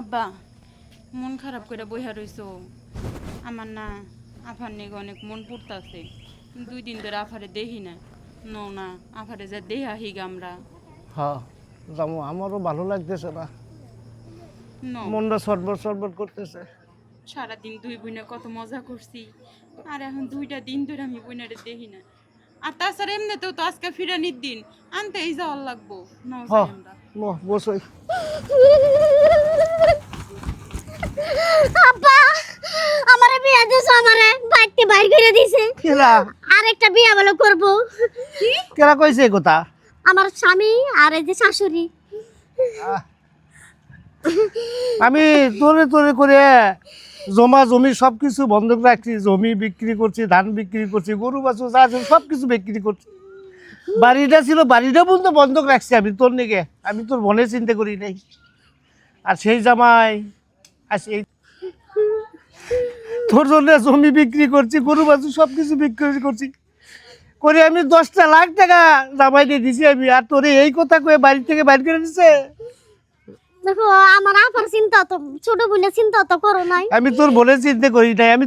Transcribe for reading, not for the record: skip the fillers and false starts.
আব্বা মন খারাপ করে বইয়া রইছো। আমার না আফার নেগে অনেক মন পড়তাছে। 2 দিন ধরে আফারে দেখি না। না আফারে যা দেহা হিগ আমরা। হ্যাঁ যাবো, আমারও ভালো লাগতেছে না, ন মনটা সটবট সটবট করতেছে। সারাদিন 2 বোনে কত মজা করছি, আর এখন 2টা দিন ধরে আমি বোনেরে দেখি না। আর তাছাড়া এমনিতেও তো আজকে ফিরানির দিন, আনতেই যাওয়ার লাগবো। নাও যাই হ্যাঁ আমরা। বসই। আব্বা আমারে বিয়া দিছো, আমারে বাইতে বাইর করে দিছে। কেরা আরেকটা বিয়া বলে করব। কেরা কইছে এই কথা? আমার স্বামী আর এই যে শাশুড়ি। আমি তোরে তোরে করে জমা জমি সবকিছু বন্ধক রাখছি, জমি বিক্রি করছি, ধান বিক্রি করছি, গরু বাছুর যা ছিল সবকিছু বিক্রি করছি। বাড়িটা ছিল, বাড়িটা পর্যন্ত বন্ধক রাখছি আমি তোর নিকে। আমি তোর মনে চিন্তা করি নাই। আর সেই জামাই আর সেই তোর জন্য জমি বিক্রি করছি, গরু বাছুর সবকিছু বিক্রি করছি করে আমি 10টা লাখ টাকা জামাই দিয়ে দিছি আমি। আর তোরে এই কথা কয়ে বাড়ি থেকে বাইর করে দিছে। দেখো আমার আপার চিন্তা তো, ছোট বোনের চিন্তা তো করো নাই। আমি তোর মনে চিন্তা করি নাই। আমি